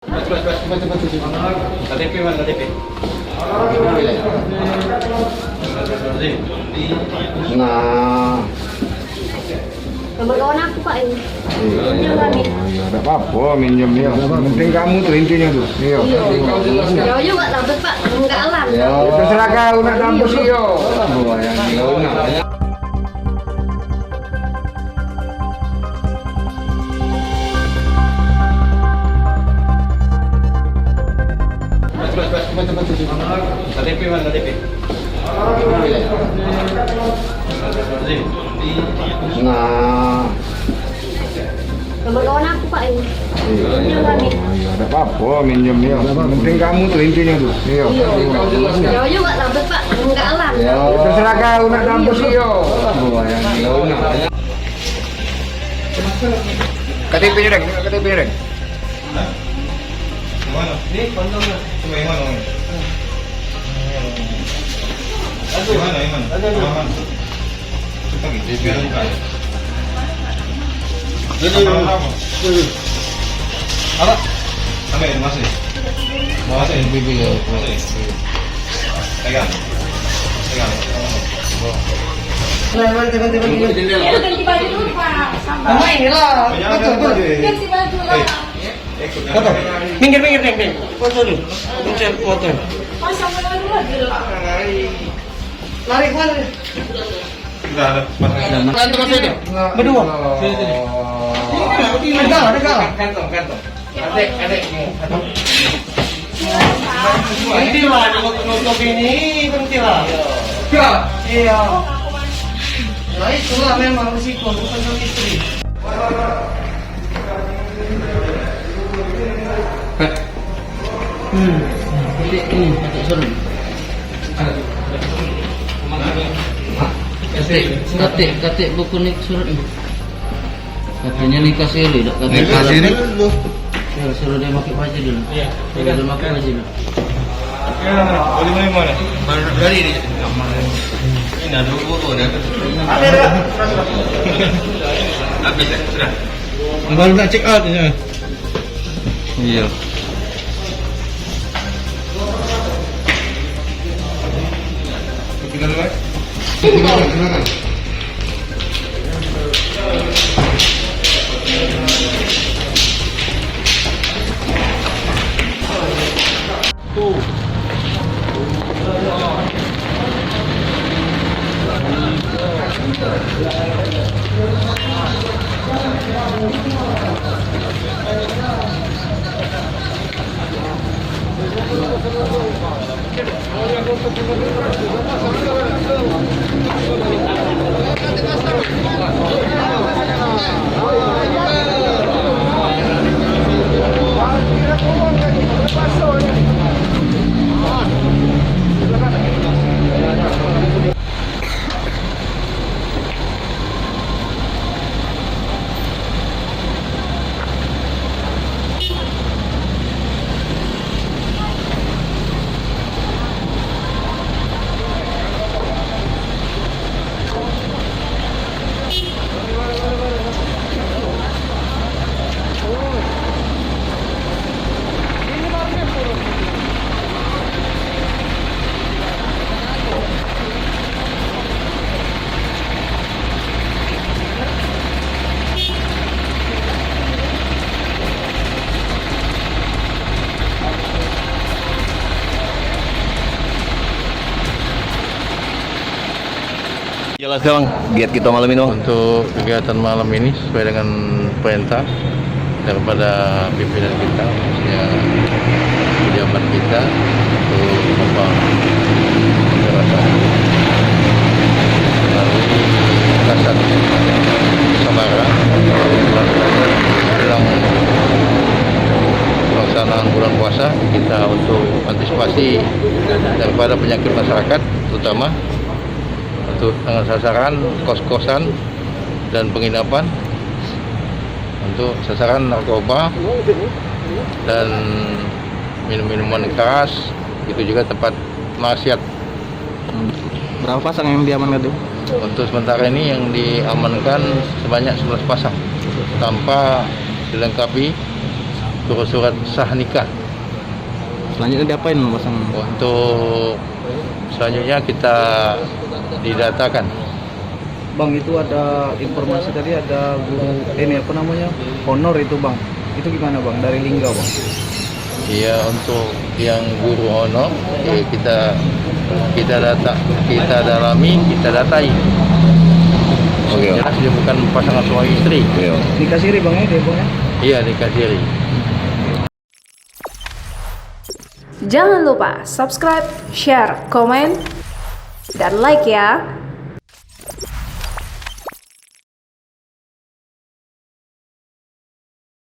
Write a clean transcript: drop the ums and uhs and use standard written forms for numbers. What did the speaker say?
KTP mana KTP? Nah, Nomor kawan aku Pak ini. Minjem kami. tidak apa-apa minjem ya. Yang penting kamu tuh intinya tuh. Iya. Ya juga dapat Pak, enggak alam. Ya, terserah kau nak kampus iyo. Oh, yang kau nak. KTP mana KTP? Nah, Nomor kawan aku Pak ini. Minjem kami. tidak apa-apa minjem ya. Yang penting kamu tuh intinya tuh. Iya. Ya juga dapat Pak, enggak alam. Ya, terserah kau nak kampus iyo. Oh, yang kau nak. KTP-nya Reng, KTP-nya Reng. Mana? Ini kontongnya. Cuma yang mana? Yang mana? Yang mana? Mana? Cepat gitu. Biar buka. Apa? Sampai masih. Masih bibi ya. Pegang. Pegang. Ganti baju dulu Pak. Sabar. Ganti baju lah. Minggir, Neng. Foto dulu. Pencet foto. Pasang dulu lagi lah. Lari, keluar. Sudah ada. Lantai masuk itu. Berdua. Ada. Kantong. Adek. Berhenti lah, nutup ini berhenti lah. Iya. Ya itulah memang risiko, bukan sama istri. Katik buku nih surat nih. Katanya nikah siri, dak kata Nikah salah. siri dulu. Ya, suruh dia pakai baju dulu. Iya. Dia pakai baju dulu. Boleh mana? Dari ini. Ini ada foto ada. Habis sudah. Baru nak check out ya. Iya. Tinggal lagi. Silakan. Jelaskan giat kita malam ini. Untuk kegiatan malam ini sesuai dengan perintah daripada pimpinan kita, maksudnya pejabat kita untuk membangun kekerasan melalui kasat Samara dalam pelaksanaan bulan puasa kita untuk antisipasi daripada penyakit masyarakat, terutama untuk dengan sasaran kos-kosan dan penginapan, untuk sasaran narkoba dan minum-minuman keras, itu juga tempat maksiat. Berapa pasang yang diamankan itu? Untuk sementara ini yang diamankan sebanyak 11 pasang tanpa dilengkapi surat sah nikah. Selanjutnya diapain pasang? Untuk selanjutnya kita didatakan. Bang, itu ada informasi tadi ada guru ini apa namanya? Honor itu, Bang. Itu gimana, Bang? Dari Lingga, Bang. Iya, untuk yang guru honor kita dalami, kita datai. Jelas dia bukan pasangan suami istri. Nikah siri, Bang, ya dia, Bang, ya? Iya, nikah siri. Jangan lupa subscribe, share, komen, dan like ya.